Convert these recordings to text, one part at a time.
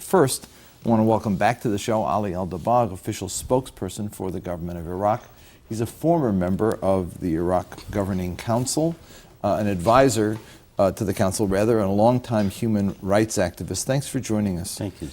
But first, I want to welcome back to the show Ali al-Dabbagh, official spokesperson for the government of Iraq. He's a former member of the Iraq Governing Council, an advisor to the council, rather, and a longtime human rights activist. Thanks for joining us. Thank you.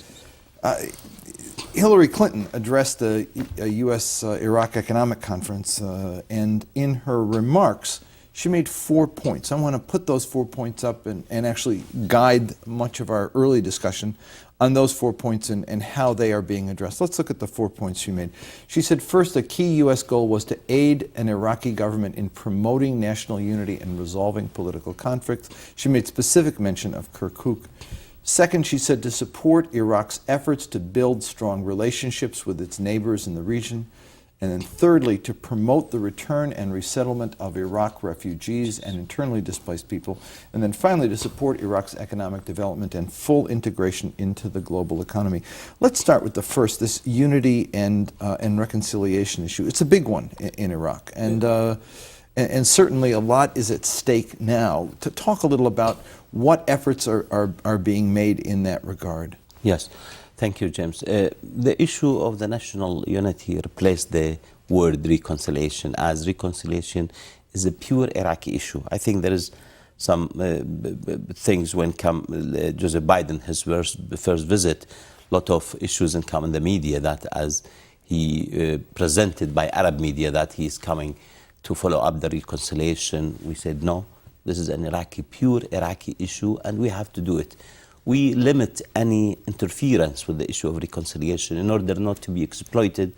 Hillary Clinton addressed a U.S.-Iraq economic conference, and in her remarks, she made 4 points. I want to put those 4 points up and actually guide much of our early discussion on those 4 points and how they are being addressed. Let's look at the 4 points she made. She said, first, a key U.S. goal was to aid an Iraqi government in promoting national unity and resolving political conflicts. She made specific mention of Kirkuk. Second, she said to support Iraq's efforts to build strong relationships with its neighbors in the region. And then thirdly, to promote the return and resettlement of Iraq refugees and internally displaced people. And then finally, to support Iraq's economic development and full integration into the global economy. Let's start with the first, this unity and reconciliation issue. It's a big one in Iraq. And certainly a lot is at stake now. To talk a little about what efforts are being made in that regard. Yes. Thank you, James. The issue of the national unity replaced the word reconciliation, as reconciliation is a pure Iraqi issue. I think there is some things when Joseph Biden, his first visit, a lot of issues come in the media that as he presented by Arab media that he is coming to follow up the reconciliation. We said, no, this is an pure Iraqi issue and we have to do it. We limit any interference with the issue of reconciliation in order not to be exploited.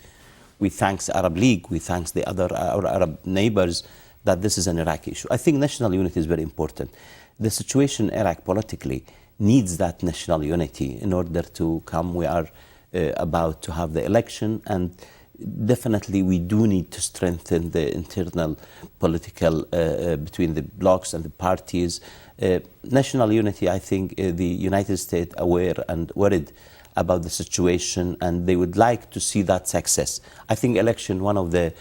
We thank the Arab League, we thank our Arab neighbors that this is an Iraqi issue. I think national unity is very important. The situation in Iraq politically needs that national unity in order to come. We are about to have the election, and definitely we do need to strengthen the internal political between the blocs and the parties. National unity, I think the United States aware and worried about the situation, and they would like to see that success. I think election one of the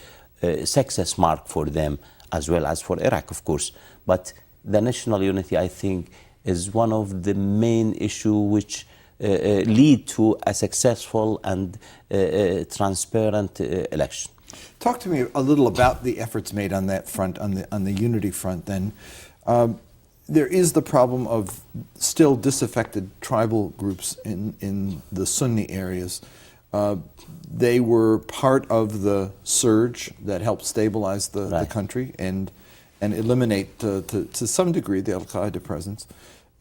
success mark for them as well as for Iraq, of course. But the national unity, I think, is one of the main issue which lead to a successful and transparent election. Talk to me a little about the efforts made on that front, on the unity front then. There is the problem of still disaffected tribal groups in the Sunni areas. They were part of the surge that helped stabilize the country and eliminate, to some degree, the al-Qaeda presence.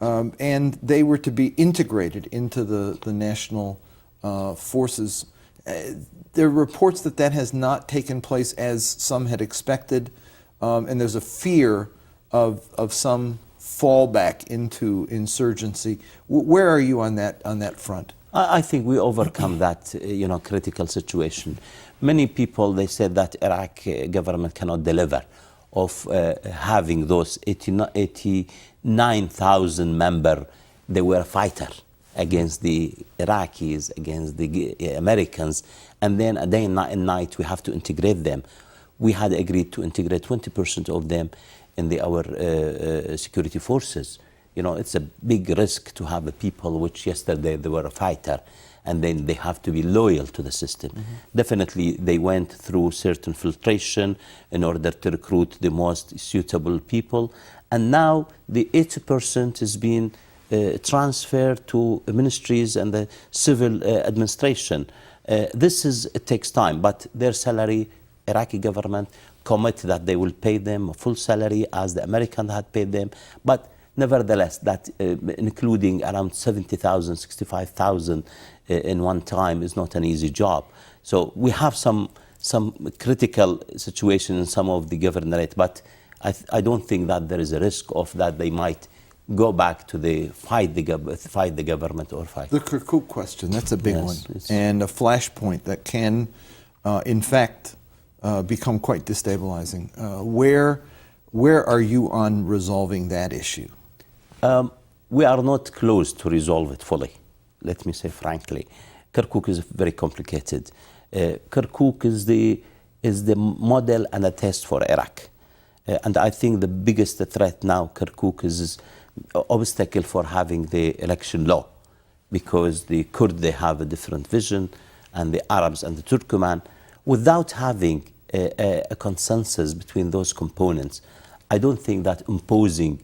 And they were to be integrated into the national forces. There are reports that has not taken place as some had expected, and there's a fear of some fallback into insurgency. Where are you on that front? I think we overcome that critical situation. Many people, they said that Iraq government cannot deliver of having those 89,000 members. They were fighters against the Iraqis, against the Americans, and then a day and night we have to integrate them. We had agreed to integrate 20% of them in our security forces. It's a big risk to have a people which yesterday they were a fighter and then they have to be loyal to the system. Definitely they went through certain filtration in order to recruit the most suitable people, and now the 80% is being transferred to ministries and the civil administration. It takes time, but their salary, Iraqi government commit that they will pay them a full salary as the American had paid them, but nevertheless, that including around 70,000, 65,000 in one time is not an easy job. So we have some critical situation in some of the governorate, but I don't think that there is a risk of that they might go back to fight the government or fight. The Kirkuk question, that's a big one, and a flashpoint that can, in fact, become quite destabilizing. Where are you on resolving that issue? We are not close to resolve it fully, let me say frankly. Kirkuk is very complicated. Kirkuk is the model and a test for Iraq. And I think the biggest threat now, Kirkuk, is obstacle for having the election law. because the Kurd, they have a different vision, and the Arabs and the Turkoman, without having a consensus between those components. I don't think that imposing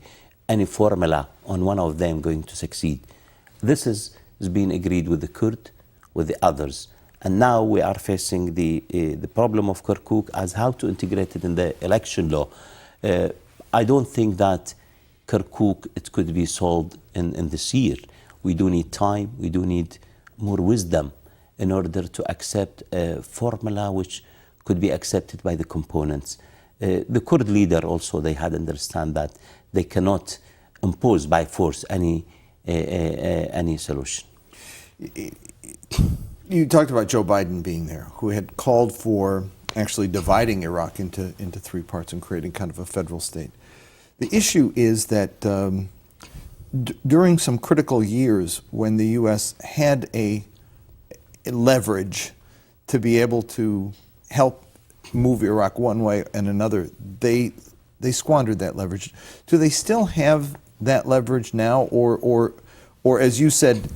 any formula on one of them going to succeed. This is being agreed with the Kurd, with the others. And now we are facing the problem of Kirkuk as how to integrate it in the election law. I don't think that Kirkuk, it could be solved in this year. We do need time, we do need more wisdom in order to accept a formula which could be accepted by the components. The Kurd leader also, they had understand that they cannot impose by force any solution. You talked about Joe Biden being there, who had called for actually dividing Iraq into three parts and creating kind of a federal state. The issue is that during some critical years when the U.S. had a leverage to be able to help move Iraq one way and another, they squandered that leverage. Do they still have that leverage now, or as you said,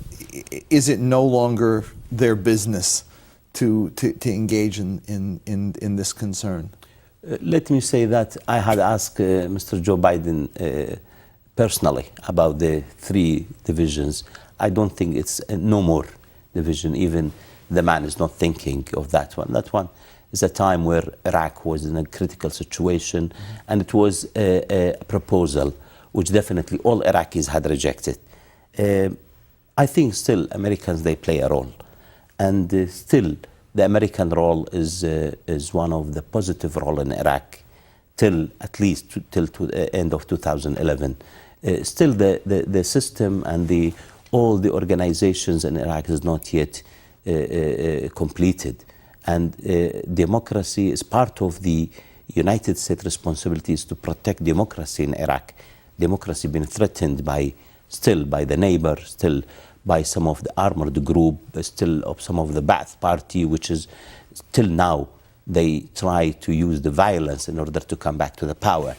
is it no longer their business to engage in this concern? Let me say that I had asked Mr. Joe Biden personally about the three divisions. I don't think it's no more division. Even the man is not thinking of that one. That one is a time where Iraq was in a critical situation, and it was a proposal which definitely all Iraqis had rejected. I think still Americans, they play a role, and still the American role is one of the positive role in Iraq till at least till the end of 2011. Still the system and all the organizations in Iraq is not yet completed, and democracy is part of the United States responsibilities to protect democracy in Iraq. Democracy being threatened by the neighbor, still by some of the armored group, still of some of the Ba'ath party, which is till now they try to use the violence in order to come back to the power.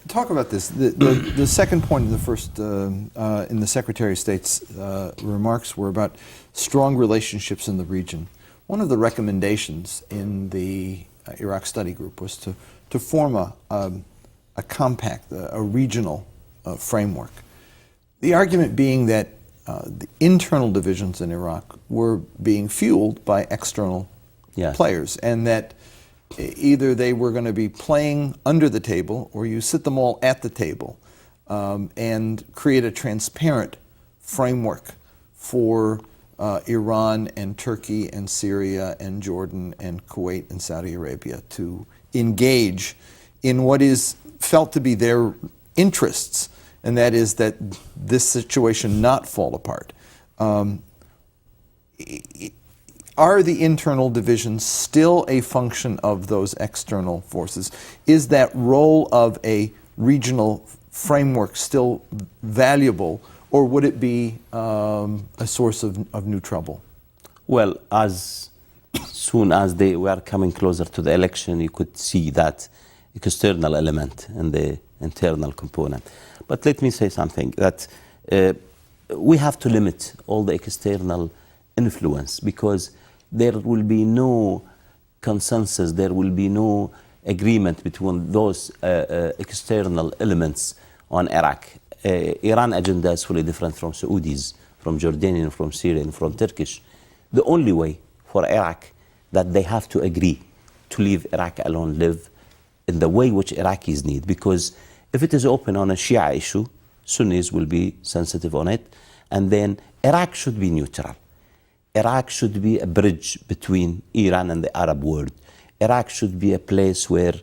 Talk about this. The second point in the first in the Secretary of State's remarks were about strong relationships in the region. One of the recommendations in the Iraq study group was to form a compact, a regional framework. The argument being that the internal divisions in Iraq were being fueled by external players, and that either they were going to be playing under the table, or you sit them all at the table and create a transparent framework for Iran and Turkey and Syria and Jordan and Kuwait and Saudi Arabia to engage in what is felt to be their interests, and that is that this situation not fall apart. Are the internal divisions still a function of those external forces? Is that role of a regional framework still valuable, or would it be a source of new trouble? Well, as soon as we are coming closer to the election, you could see that external element and the internal component. But let me say something, that we have to limit all the external influence, because there will be no consensus, there will be no agreement between those external elements on Iraq. Iran agenda is fully different from Saudis, from Jordanian, from Syrian, from Turkish. The only way for Iraq that they have to agree to leave Iraq alone, live in the way which Iraqis need, because if it is open on a Shia issue, Sunnis will be sensitive on it, and then Iraq should be neutral. Iraq should be a bridge between Iran and the Arab world. Iraq should be a place where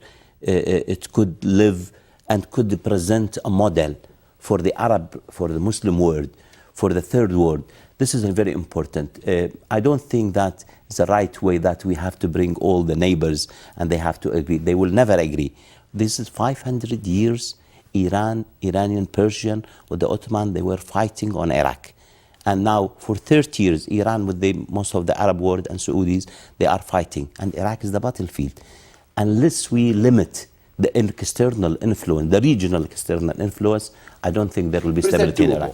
it could live and could present a model for the Arab, for the Muslim world, for the third world. This is very important. I don't think that is the right way, that we have to bring all the neighbors and they have to agree. They will never agree. This is 500 years, Iranian, Persian, with the Ottoman, they were fighting on Iraq. And now for 30 years, Iran with most of the Arab world and Saudis, they are fighting. And Iraq is the battlefield. Unless we limit the external influence, the regional external influence, I don't think there will be stability in Iraq.